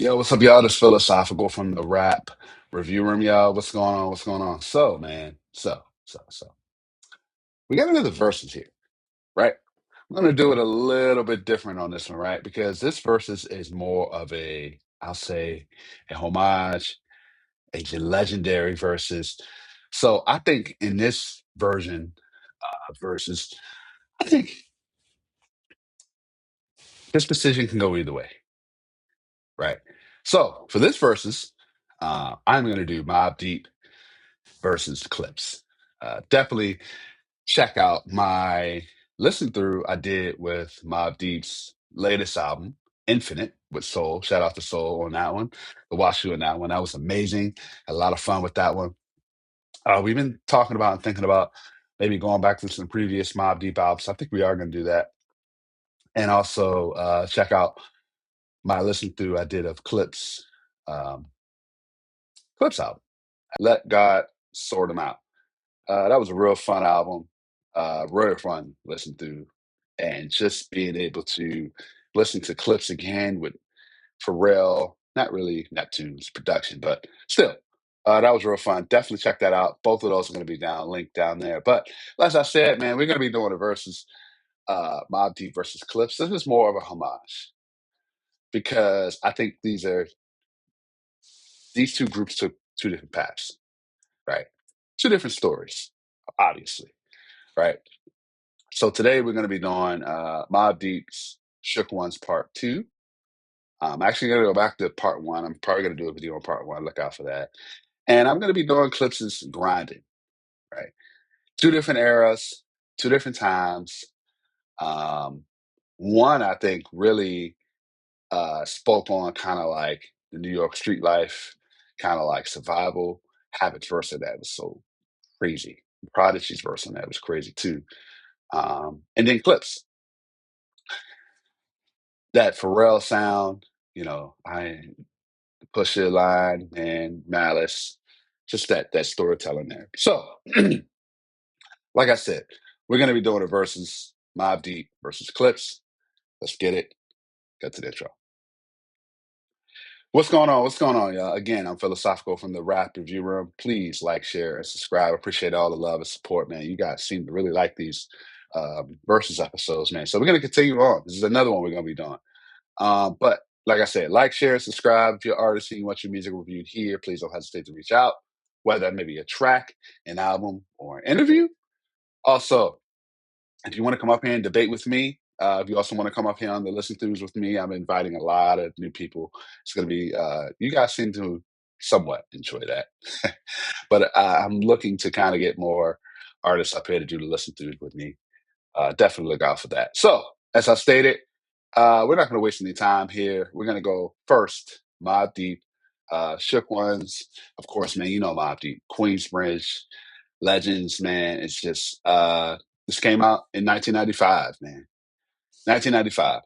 Yo, what's up, y'all? This philosophical from the rap review room, y'all. What's going on? What's going on? So, man, we got another verses here, right? I'm gonna do it a little bit different on this one, right? Because this verses is more of a, I'll say, a homage, a legendary verses. So I think in this version of verses, I think this decision can go either way, right? So for this verses, I'm gonna do Mobb Deep versus Clips. Definitely check out my listen through I did with Mobb Deep's latest album, Infinite, with Soul. Shout out to Soul on that one. The Washu on that one. That was amazing. Had a lot of fun with that one. We've been talking about and thinking about maybe going back to some previous Mobb Deep albums. I think we are going to do that. And also check out my listen through I did of um, Clips album. Let God sort them out. That was a real fun album, real fun to listen through, and just being able to listen to clips again with Pharrell, not really Neptune's production, but still, that was real fun. Definitely check that out. Both of those are going to be linked down there. But as I said, man, we're going to be doing a versus Mobb Deep versus Clips. This is more of a homage because I think these two groups took two different paths, right? Two different stories, obviously, right? So today we're going to be doing Mobb Deep's Shook Ones Part 2. I'm actually going to go back to Part 1. I'm probably going to do a video on Part 1. Look out for that. And I'm going to be doing Clips's Grinding, right? Two different eras, two different times. Um, One, I think, really spoke on kind of like the New York street life, kind of like survival. Havoc's verse of that was so crazy. Prodigy's verse on that was crazy too. And then Clips, that Pharrell sound, I push it line and Malice, just that storytelling there. So, like I said, we're gonna be doing a versus Mobb Deep versus Clips. Let's get it. Get to the intro. What's going on? What's going on, y'all? Again, I'm Philosophical from the Rap Review Room. Please like, share, and subscribe. I appreciate all the love and support, man. You guys seem to really like these versus episodes, man. So we're gonna continue on. This is another one we're gonna be doing. But like I said, like, share, subscribe. If you're an artist and you want your music reviewed here, please don't hesitate to reach out, whether that may be a track, an album, or an interview. Also, if you want to come up here and debate with me, if you also want to come up here on the listen throughs with me, I'm inviting a lot of new people. It's going to be, you guys seem to somewhat enjoy that. But I'm looking to kind of get more artists up here to do the listen throughs with me. Definitely look out for that. So, as I stated, we're not going to waste any time here. We're going to go first, Mobb Deep, Shook Ones. Of course, man, you know Mobb Deep, Queensbridge, Legends, man. It's just, this came out in 1995, man. 1995.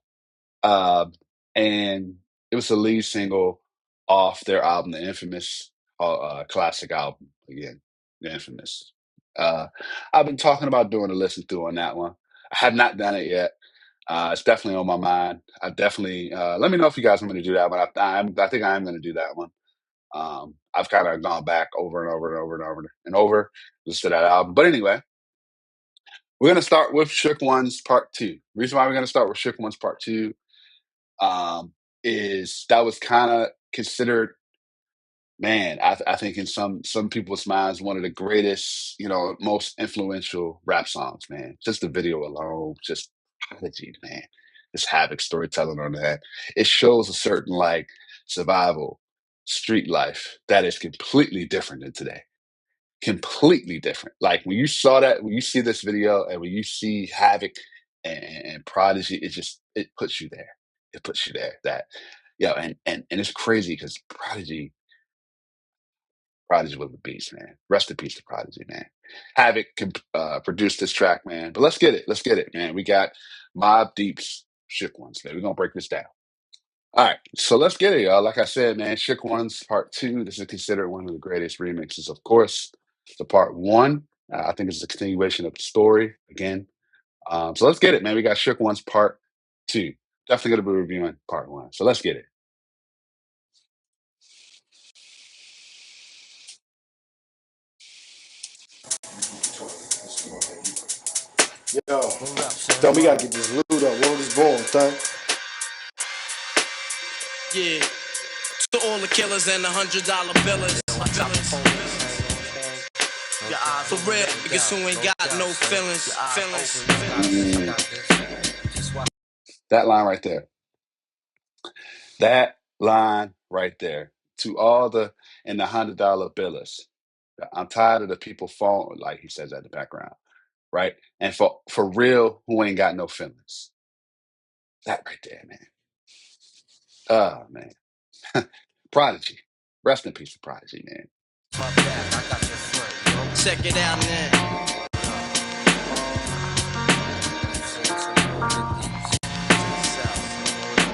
And it was the lead single off their album, the infamous classic album, again, the infamous. Uh, I've been talking about doing a listen through on that one. I have not done it yet. It's definitely on my mind. I definitely let me know if you guys want me to do that one. I think I am going to do that one. I've kind of gone back over and over and over and over and over listened to that album. But anyway, we're going to start with Shook Ones Part Two. Reason why we're going to start with Shook Ones Part Two is that was kind of considered, man. I think in some people's minds, one of the greatest, most influential rap songs. Man, just the video alone, just Prodigy, man. This Havoc storytelling on that. It shows a certain like survival, street life that is completely different than today. Completely different. Like when you saw that, when you see this video, and when you see Havoc and Prodigy, it puts you there. It puts you there. That and it's crazy because Prodigy was a beast, man. Rest in peace to Prodigy, man. Havoc can produce this track, man. But let's get it. Let's get it, man. We got Mobb Deep's Shook Ones, man. We're gonna break this down. All right, so let's get it, y'all. Like I said, man, Shook Ones Part Two. This is considered one of the greatest remixes, of course. The Part One, I think, it's a continuation of the story again. So let's get it, man. We got Shook Ones Part Two. Definitely gonna be reviewing Part One. So let's get it. Yo, so we gotta get this loot up. Word is born, son. Yeah, to all the killers and the $100 billers. For real, niggas who ain't got no feelings. Mm, that line right there. That line right there. To all the and the $100 billers. I'm tired of the people falling, like he says at the background, right? And for real, who ain't got no feelings. That right there, man. Oh man. Prodigy. Rest in peace to Prodigy, man. Check it out now.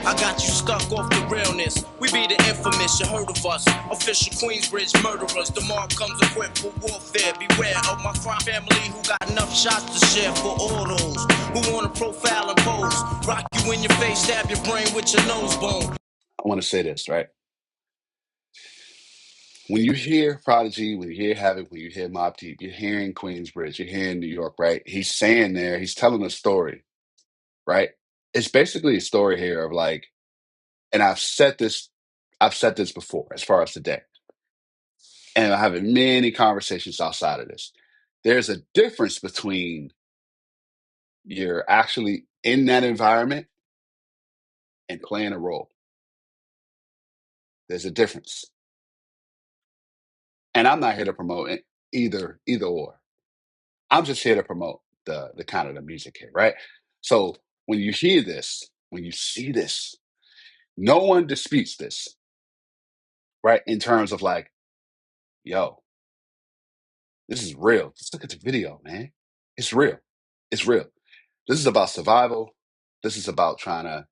I got you stuck off the realness. We be the infamous, you heard of us. Official Queensbridge murderers. The mark comes equipped for warfare. Beware of my crime family who got enough shots to share for all those who wanna profile and pose. Rock you in your face, stab your brain with your nose bone. I want to say this, right? When you hear Prodigy, when you hear Havoc, when you hear Mobb Deep, you're hearing Queensbridge, you're hearing New York, right? He's saying there, he's telling a story, right? It's basically a story here of like, and I've said this before as far as today, and I'm having many conversations outside of this. There's a difference between you're actually in that environment and playing a role. There's a difference. And I'm not here to promote either or. I'm just here to promote the kind of the music here, right? So when you hear this, when you see this, no one disputes this, right? In terms of like, yo, this is real. Just look at the video, man. It's real. It's real. This is about survival. This is about trying to.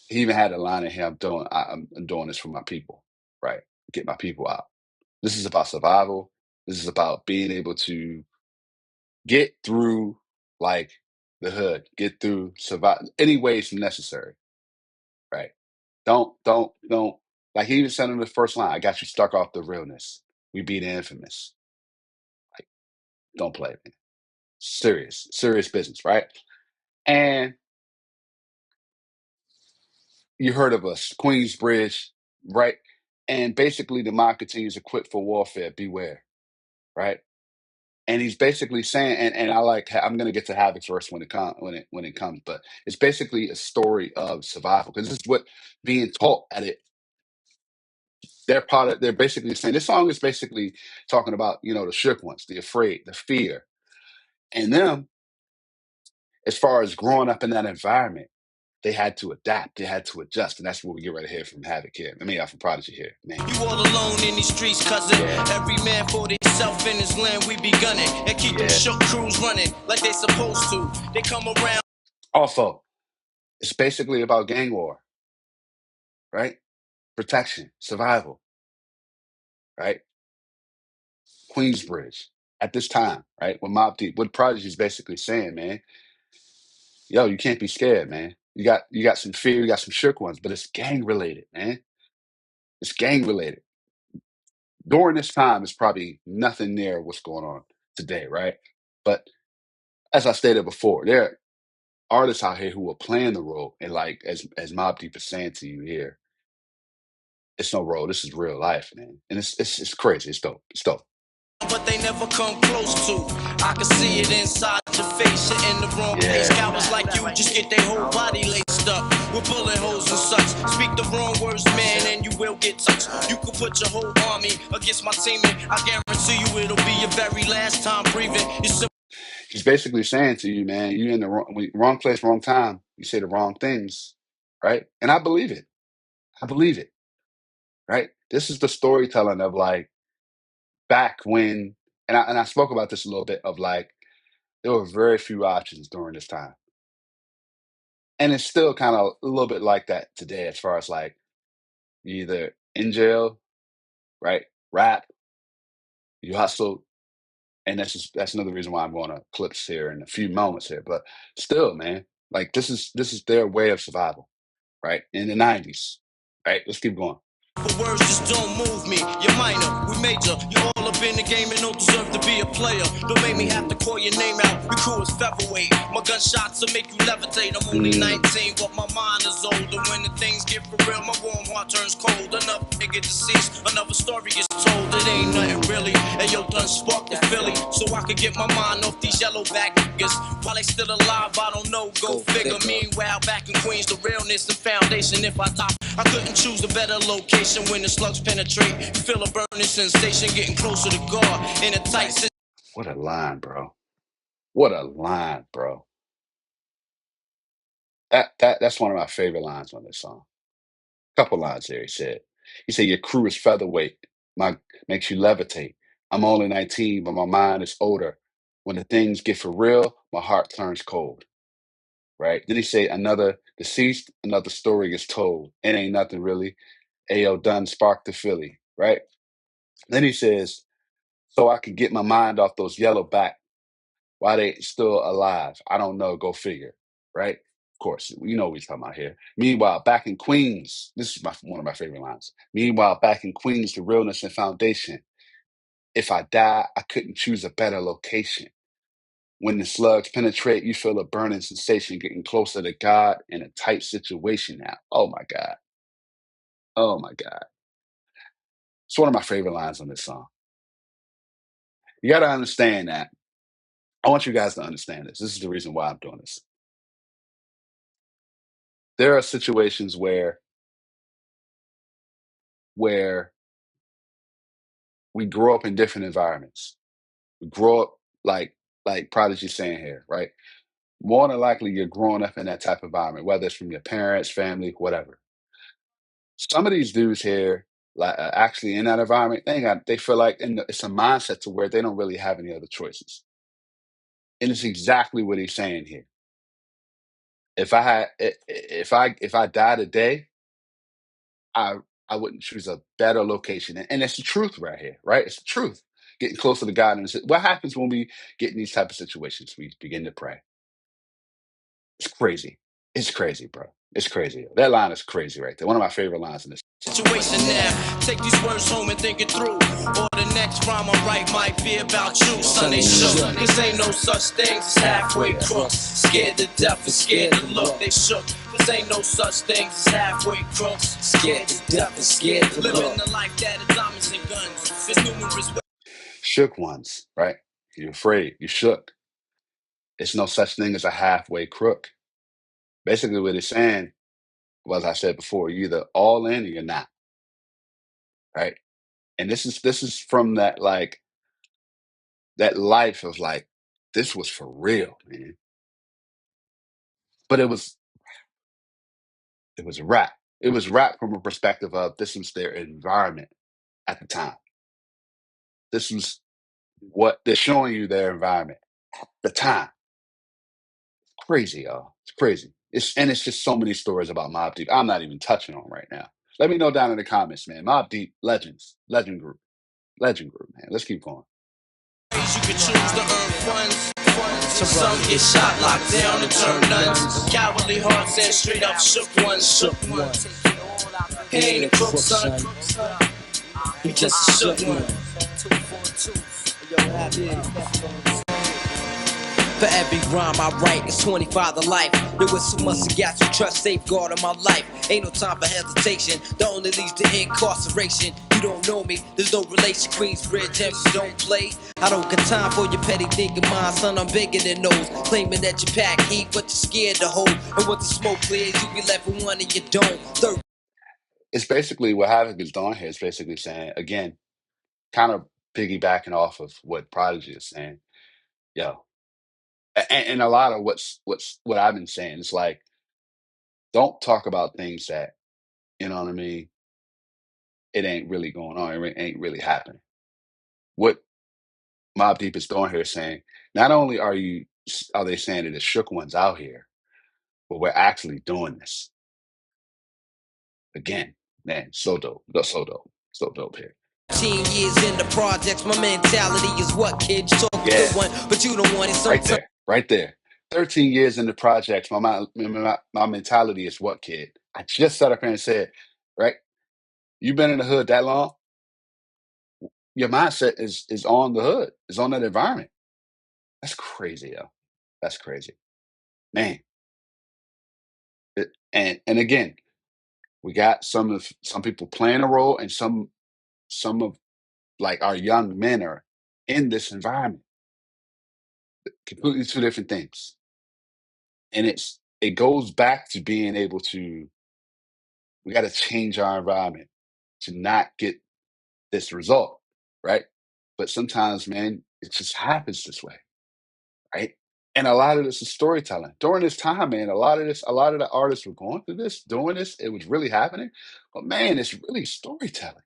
He even had a line in here. I'm doing this for my people, right? Get my people out. This is about survival. This is about being able to get through like the hood, get through survive any ways necessary, right? Don't like he even said in the first line, I got you stuck off the realness. We be the infamous. Like, don't play, man. Serious business, right? And you heard of us, Queensbridge, right? And basically the mind continues equipped for warfare, beware, right? And he's basically saying, and I like I'm gonna get to Havoc first when it comes, but it's basically a story of survival because this is what being taught at it. They're basically saying this song is basically talking about, the shook ones, the afraid, the fear. And them, as far as growing up in that environment, they had to adapt, they had to adjust. And that's what we get right here from Havoc here. I mean, from Prodigy here, man. You all alone in these streets, cousin. Yeah. Every man for themself in his land, we be gunning. And keep them shook crews running like they supposed to. They come around. Also, it's basically about gang war, right? Protection, survival, right? Queensbridge at this time, right? With Mobb Deep, what Prodigy is basically saying, man, yo, you can't be scared, man. You got some fear, you got some shook ones, but it's gang related, man. It's gang related. During this time, it's probably nothing near what's going on today, right? But as I stated before, there are artists out here who are playing the role, and like as Mobb Deep is saying to you here, it's no role. This is real life, man, and it's crazy. It's dope. It's dope. But they never come close to. I can see it inside your face. You're in the wrong place. Yeah. Cowards like you just get their whole body laced up with bullet holes and such. Speak the wrong words, man, and you will get touched. You could put your whole army against my team, and I guarantee you it'll be your very last time breathing. He's basically saying to you, man, you're in the wrong place, wrong time. You say the wrong things, right? And I believe it. I believe it, right? This is the storytelling of like back when, and I spoke about this a little bit of like there were very few options during this time, and it's still kind of a little bit like that today, as far as like you either in jail, right? Rap, you hustle, and that's another reason why I'm going to clips here in a few moments here. But still, man, like this is their way of survival, right? In the '90s, right? Let's keep going. But words just don't move me. You're minor, we major. You all up in the game and don't deserve to be a player. Don't make me have to call your name out. We crew is featherweight. My gunshots will make you levitate. I'm only 19, but my mind is older. When the things get for real, my warm heart turns cold. Another nigga deceased, another story gets told. It ain't nothing really. And yo, done sparked the Philly, so I could get my mind off these yellow back niggas. While they still alive, I don't know. Go figure. Meanwhile, back in Queens, the realness and foundation. If I top, I couldn't choose a better location. When the slugs penetrate, you feel a burning sensation, getting closer to God in a tight situation. What a line, bro. What a line, bro. That's one of my favorite lines on this song. Couple lines there. He said, your crew is featherweight. Makes you levitate. I'm only 19, but my mind is older. When the things get for real, my heart turns cold. Right? Then he say, another deceased, another story gets told. It ain't nothing really. Ayo done sparked the Philly. Right? Then he says, so I could get my mind off those yellow back. Why they still alive? I don't know. Go figure. Right? Of course, you know what we're talking about here. Meanwhile, back in Queens, this is one of my favorite lines. Meanwhile, back in Queens, the realness and foundation. If I die, I couldn't choose a better location. When the slugs penetrate, you feel a burning sensation, getting closer to God in a tight situation now. Oh my God. Oh my God. It's one of my favorite lines on this song. You got to understand that. I want you guys to understand this. This is the reason why I'm doing this. There are situations where we grow up in different environments. We grow up like Prodigy saying here, right? More than likely, you're growing up in that type of environment, whether it's from your parents, family, whatever. Some of these dudes here, like actually in that environment, they feel like it's a mindset to where they don't really have any other choices, and it's exactly what he's saying here. If I die today, I I wouldn't choose a better location, and it's the truth right here, right? It's the truth. Getting closer to God, and what happens when we get in these type of situations? We begin to pray. It's crazy. It's crazy, bro. It's crazy. That line is crazy right there. One of my favorite lines in this Situation now. Take these words home and think it through. Or the next rhyme I write might be about you. Son, they shook. Cause ain't no such things as halfway crooks. Scared to death and scared to look. They shook. Cause ain't no such things as halfway crooks. Scared to death and scared to look. Living the life that is diamonds and guns. There's numerous ways. shook ones, right? You're afraid. You shook. It's no such thing as a halfway crook. Basically, what it's saying, well, as I said before, you're either all in or you're not, right? And this is from that life of like, this was for real, man. But it was rap. It was rap from a perspective of this was their environment at the time. This was what they're showing you their environment at the time. Crazy, y'all. It's crazy. It's just so many stories about Mobb Deep. I'm not even touching on right now. Let me know down in the comments, man. Mobb Deep, legends, legend group, man. Let's keep going. You can choose to earn funds. Some get shot, locked down, and turn nuns. Cowardly hearts and straight up shook ones. He ain't a crook, son. He just a shook one. For every rhyme I write, it's 25 to life. There was so much I got to trust, safeguard in my life. Ain't no time for hesitation, that only leads to incarceration. You don't know me, there's no relation. Queensbridge, MC don't play. I don't got time for your petty thinking, mind, son. I'm bigger than those. Claiming that you pack heat, but you're scared to hold. And once the smoke clears, you be left with one and you don't. It's basically what Havoc is doing here. Is basically saying again, kind of piggybacking off of what Prodigy is saying. Yo, and a lot of what I've been saying. It's like, don't talk about things that, you know what I mean, it ain't really going on. It ain't really happening. What Mobb Deep is doing here is saying, not only are they saying that there's shook ones out here, but we're actually doing this. Again, man, so dope. So dope. So dope here. 15 years in the projects, my mentality is what, kid? You talk Yeah. good one, but you don't want it. Right there. 13 years in the projects, my mentality is what, kid? I just sat up here and said, right? You've been in the hood that long, your mindset is on the hood, is on that environment. That's crazy, yo. That's crazy. Man. And again, we got some people playing a role, and some of like our young men are in this environment. Completely two different things. And it goes back to being able to, we got to change our environment to not get this result, right? But sometimes, man, it just happens this way, right? And a lot of this is storytelling. During this time, man, a lot of the artists were going through this, doing this. It was really happening. But man, it's really storytelling.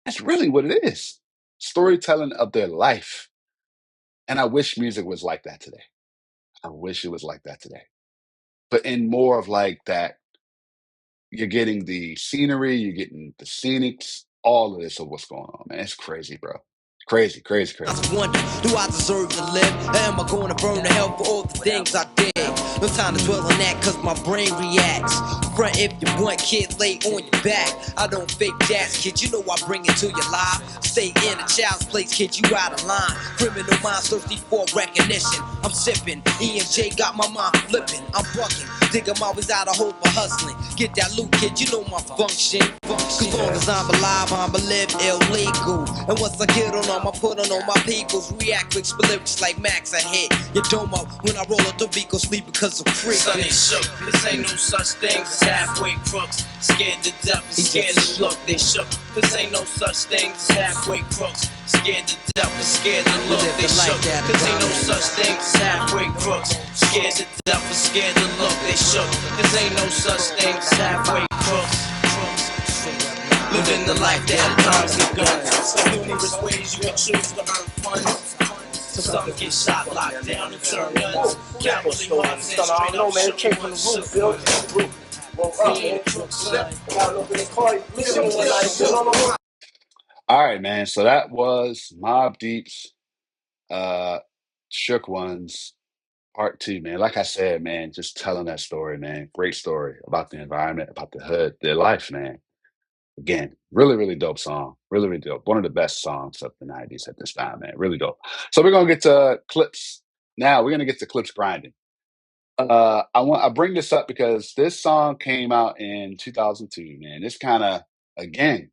That's really what it is. Storytelling of their life. And I wish music was like that today. I wish it was like that today. But in more of like that, you're getting the scenery, you're getting the scenics, all of this of what's going on, man. It's crazy, bro. Crazy, crazy, crazy. I wonder, do I deserve to live? Or am I going to burn to hell for all the things I did? No time to dwell on that, cause my brain reacts. Front if you want, kid, lay on your back. I don't fake jazz, kid, you know I bring it to your life. Stay in a child's place, kid, you out of line. Criminal minds thirsty for recognition. I'm sipping, E&J got my mind flipping. I'm bucking, dig 'em always out of hope for hustling. Get that loot, kid, you know my function. Cause long as I'm alive, I'm a live illegal. And once I get on them, I put on all my peoples. React quick, spit lyrics like Max, I hit your domo. When I roll up the beat, go sleep because I'm free. Son ain't shook, this ain't no such thing as halfway crooks. Scared to death and scared to look, they shook. This ain't no such thing as halfway crooks. Scared to death and scared to look, they shook. This ain't no such thing as halfway crooks. Scared to death and scared to look, they shook. This ain't no such thing as halfway crooks. Living the life that comes and guns. So numerous ways you can choose to earn funds. So some get shot, locked down, and turn guns. Cowardly ones and straight up man. It came from the roof, All right, man. So that was Mobb Deep's Shook Ones Part 2, man. Like I said, man, just telling that story, man. Great story about the environment, about the hood, their life, man. Again, really, really dope song. Really, really dope. One of the best songs of the 90s at this time, man. Really dope. So we're gonna get to clips now. We're gonna get to clips grinding. I bring this up because this song came out in 2002, man. This kind of again,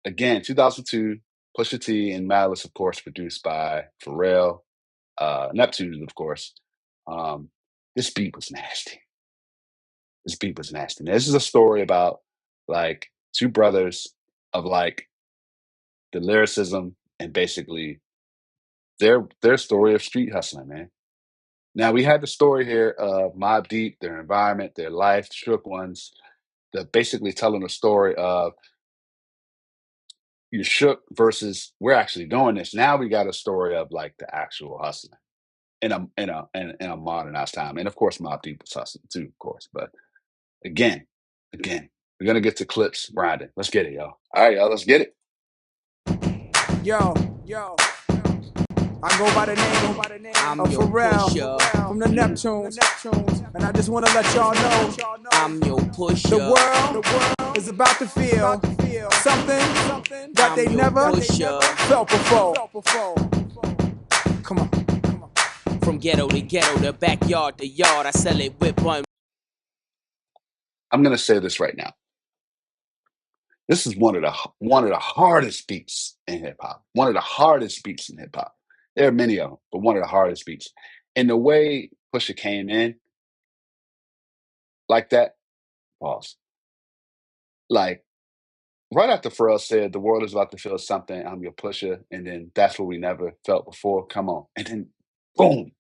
2002, Pusha T and Malice, of course, produced by Pharrell, Neptune, of course. This beat was nasty. This beat was nasty. Now, this is a story about like two brothers of like the lyricism and basically their story of street hustling, man. Now we had the story here of Mobb Deep, their environment, their life, Shook Ones, the basically telling a story of you shook versus we're actually doing this. Now we got a story of like the actual hustling in a modernized time. And of course Mobb Deep was hustling too, of course. But again, we're gonna get to clips grinding. Let's get it, y'all. All right, y'all, let's get it. Yo. I go by the name of Pharrell from the Neptunes, and I just want to let y'all know I'm your pusher. the world is about to feel something that they never felt before. Come on. From ghetto to ghetto, the backyard to yard, I sell it with one. I'm gonna say this right now. This is one of the hardest beats in hip hop. One of the hardest beats in hip hop. There are many of them, but one of the hardest beats. And the way Pusha came in like that, pause. Like right after Pharrell said, "The world is about to feel something. I'm your Pusha," and then that's what we never felt before. Come on, and then boom.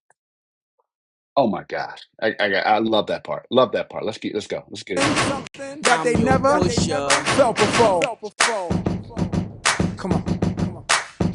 Oh my gosh, I love that part. Love that part. Let's go. Let's get it. Something that they never felt before. Come on.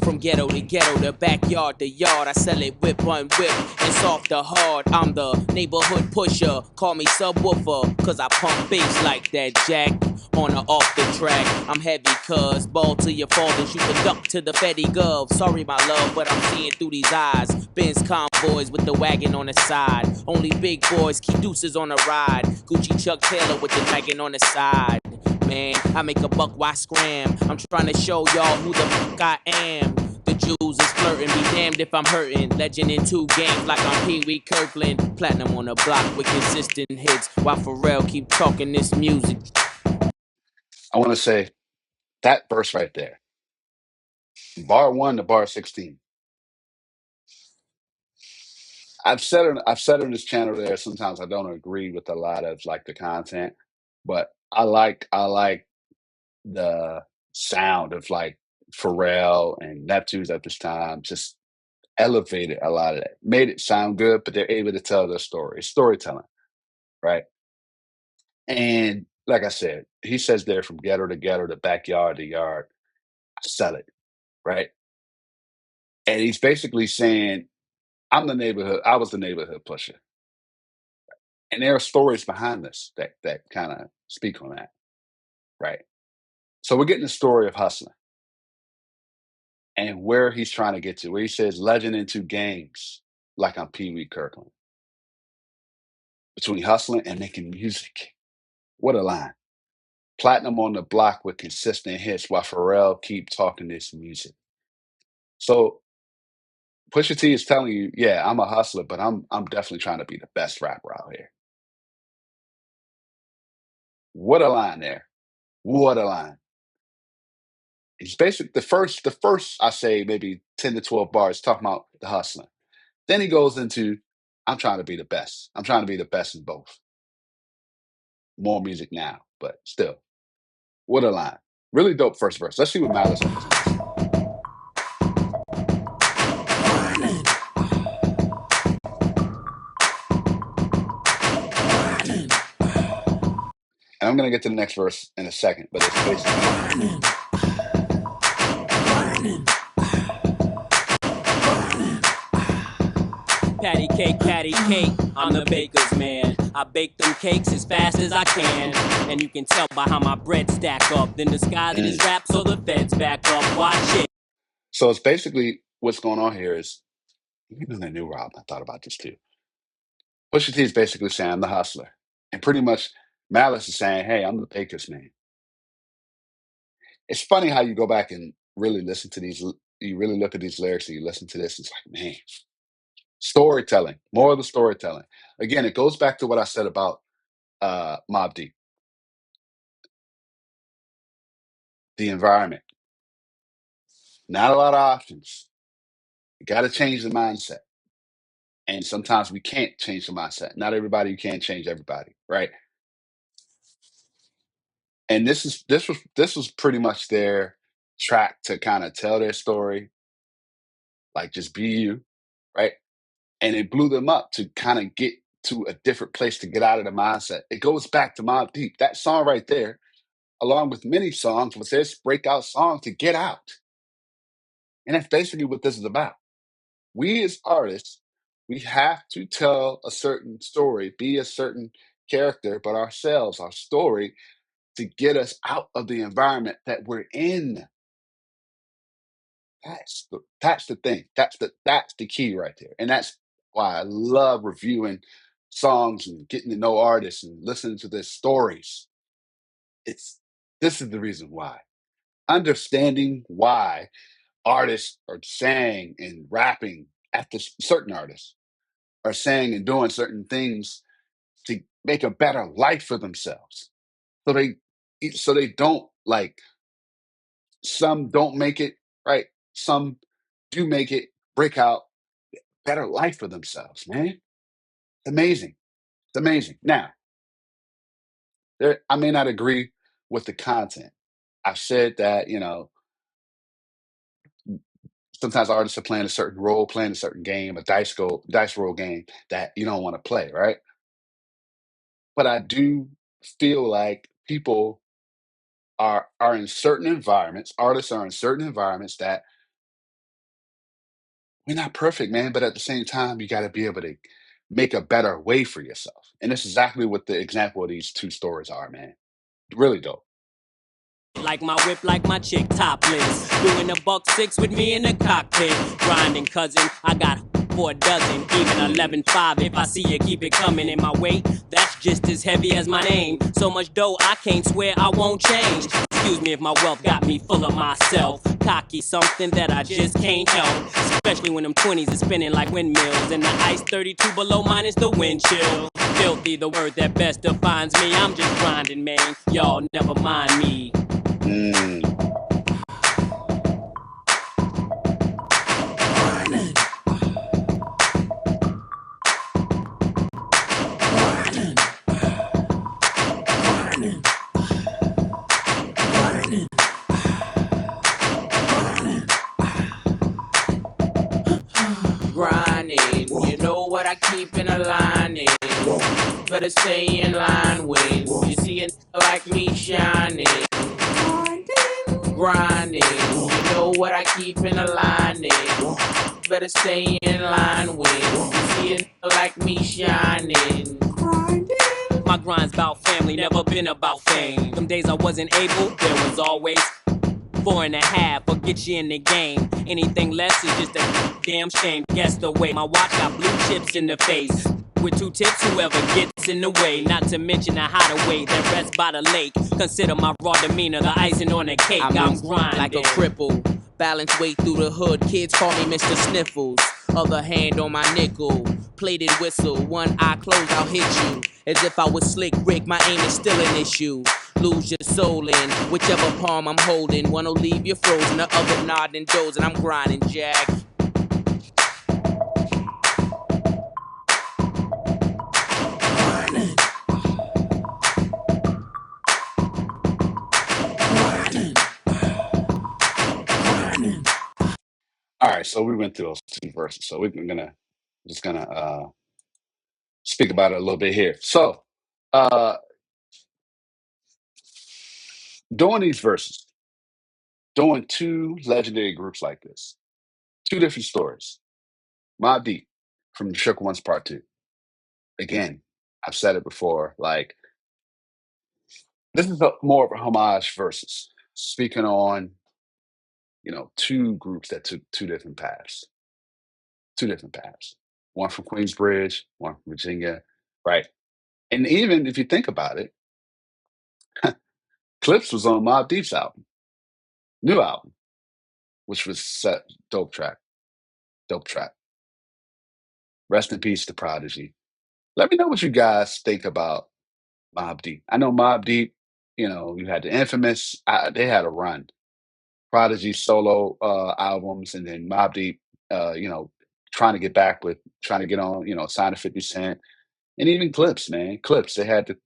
From ghetto to ghetto, the backyard to yard, I sell it whip one whip and soft to hard. I'm the neighborhood pusher, call me subwoofer, cause I pump bass like that jack on or off the track. I'm heavy cuz, ball to your fathers, you can duck to the Fetty Gov. Sorry my love, but I'm seeing through these eyes. Benz convoys with the wagon on the side. Only big boys keep deuces on the ride. Gucci Chuck Taylor with the dragon on the side. man. I make a buck, why scram? I'm trying to show y'all who the fuck I am. The Jews is flirting, be damned if I'm hurting. Legend in 2 games like I'm Pee Wee Kirkland. Platinum on the block with consistent hits, while Pharrell keep talking this music. I want to say that verse right there, bar 1 to bar 16. I've said on this channel there, sometimes I don't agree with a lot of like the content, but I like the sound of like Pharrell and Neptunes at this time. Just elevated a lot of that, made it sound good, but they're able to tell their story. It's storytelling, right? And like I said, he says there, from ghetto to ghetto, to backyard to yard, I sell it, right? And he's basically saying, I was the neighborhood pusher. And there are stories behind this that kind of speak on that, right? So we're getting the story of hustling and where he's trying to get to, where he says legend into games like I'm Pee Wee Kirkland. Between hustling and making music. What a line. Platinum on the block with consistent hits while Pharrell keep talking this music. So Pusha T is telling you, yeah, I'm a hustler, but I'm definitely trying to be the best rapper out here. What a line there. What a line. It's basically the first I say maybe 10 to 12 bars talking about the hustling. Then he goes into, I'm trying to be the best. I'm trying to be the best in both. More music now, but still. What a line. Really dope first verse. Let's see what Malice represents. And I'm going to get to the next verse in a second, but it's basically Patty cake, I'm the baker's man. I bake them cakes as fast as I can. And you can tell by how my bread stack up. Then the skies of this rap so the feds back up. Watch it. So it's basically what's going on here is, even in the new album, I thought about this too. Pusha T is basically saying, I'm the hustler. And pretty much Malice is saying, hey, I'm the baker's man. It's funny how you go back and really listen to these, you really look at these lyrics and you listen to this, it's like, man, storytelling, more of the storytelling. Again, it goes back to what I said about Mobb Deep. The environment. Not a lot of options. You got to change the mindset. And sometimes we can't change the mindset. Not everybody, you can't change everybody, right? And this was pretty much their track to kind of tell their story, like just be you, right? And it blew them up to kind of get to a different place, to get out of the mindset. It goes back to Mobb Deep. That song right there, along with many songs, was this breakout song to get out. And that's basically what this is about. We as artists, we have to tell a certain story, be a certain character, but ourselves, our story, to get us out of the environment that we're in. That's the thing. That's the key right there. And that's why I love reviewing songs and getting to know artists and listening to their stories. This is the reason why. Understanding why artists are saying and rapping at this, certain artists are saying and doing certain things to make a better life for themselves. So they don't, like, some don't make it, right? Some do make it, break out, better life for themselves, man. It's amazing. It's amazing. Now, I may not agree with the content. I've said that, sometimes artists are playing a certain role, playing a certain game, a dice roll game that you don't want to play, right? But I do feel like people are in certain environments, artists are in certain environments that we're not perfect, man, but at the same time, you got to be able to make a better way for yourself. And that's exactly what the example of these two stories are, man. Really dope. Like my whip, like my chick topless. Doing a $1.6 with me in the cockpit. Grinding, cousin. I got for a dozen, even 11.5. If I see you, keep it coming. In my weight, that's just as heavy as my name. So much dough, I can't swear I won't change. Excuse me if my wealth got me full of myself. Cocky, something that I just can't help. Especially when them 20s are spinning like windmills. And the ice 32 below minus the wind chill. Filthy, the word that best defines me. I'm just grinding, man. Y'all never mind me. Grinding, you know what I keep in a line in. Better stay in line when you see it like me shining. Grinding, you know what I keep in a line in. Better stay in line when you see it like me shining. My grind's about family, never been about fame. Them days I wasn't able, there was always 4.5 or get you in the game. Anything less is just a damn shame. Guess the way my watch got blue chips in the face. With 2 tips, whoever gets in the way. Not to mention the hideaway that rests by the lake. Consider my raw demeanor the icing on the cake. I'm grinding like a cripple. Balance weight through the hood. Kids call me Mr. Sniffles. Other hand on my nickel. Plated whistle. One eye closed, I'll hit you. As if I was Slick Rick, my aim is still an issue. Lose your soul in whichever palm I'm holding. One'll leave you frozen, the other nodding dozing. I'm grinding, Jack. All right, so we went through those 2 verses. So we're just gonna speak about it a little bit here. So doing these verses, doing 2 legendary groups like this, 2 different stories. Mobb Deep from the Shook Ones Part 2. Again, I've said it before, like this is more of a homage versus speaking on, 2 groups that took 2 different paths. 2 different paths. One from Queensbridge, one from Virginia, right? And even if you think about it, Clipse was on Mobb Deep's album, new album, which was set dope track, dope track. Rest in peace to Prodigy. Let me know what you guys think about Mobb Deep. I know Mobb Deep, you had the infamous, they had a run. Prodigy solo albums, and then Mobb Deep, trying to get back with, trying to get on, sign to 50 Cent, and even Clipse, man. Clipse, they had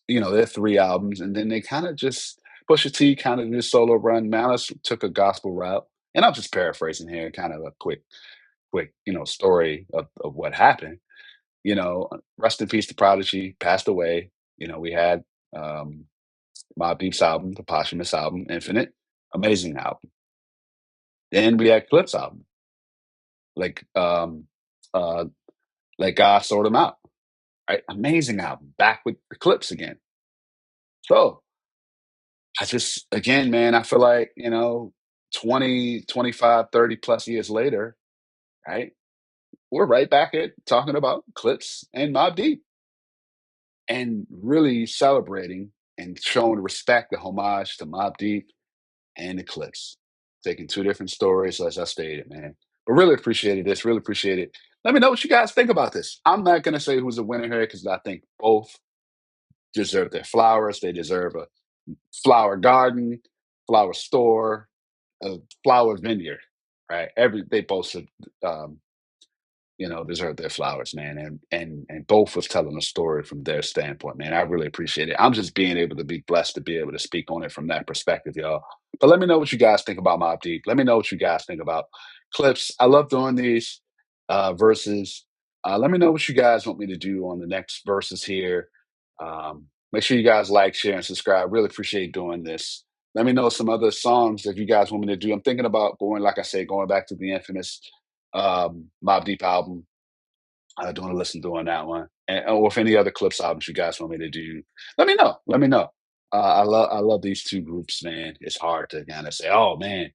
their 3 albums, and then they kind of just, Pusha T kind of did his solo run. Malice took a gospel route, and I'm just paraphrasing here, kind of a quick, story of what happened. Rest in peace to Prodigy, passed away. We had Mobb Deep's album, the posthumous album, Infinite, amazing album. Then we had Clip's album, like uh, like God Sort Him Out, right? Amazing album, back with the Clipse again. So I just, again, man, I feel like 20, 25, 30 plus years later, right? We're right back at talking about Clipse and Mobb Deep, and really celebrating and showing respect, the homage to Mobb Deep and the Clipse. Taking 2 different stories, as I stated, man. But really appreciated this. Really appreciate it. Let me know what you guys think about this. I'm not going to say who's a winner here because I think both deserve their flowers. They deserve a flower garden, flower store, a flower vineyard, right? They both should, deserve their flowers, man. And both was telling a story from their standpoint, man. I really appreciate it. I'm just being able to be blessed to be able to speak on it from that perspective, y'all. But let me know what you guys think about Mobb Deep. Let me know what you guys think about Clipse. I love doing these verses. Let me know what you guys want me to do on the next verses here. Make sure you guys like, share, and subscribe. Really appreciate doing this. Let me know some other songs that you guys want me to do. I'm thinking about going, like I said, going back to the infamous Mobb Deep album, doing a listen doing that one, or if any other Clipse albums you guys want me to do, let me know. Let me know. I love these 2 groups, man. It's hard to kind of say, oh man,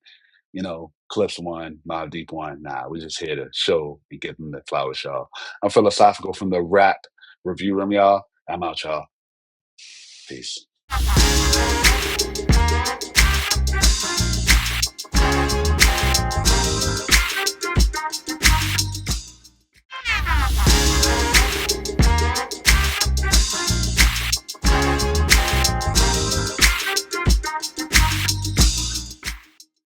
Clips won, Mobb Deep won. Nah, we just here to show and give them the flowers, y'all. I'm philosophical from the rap review room, y'all. I'm out, y'all. Peace.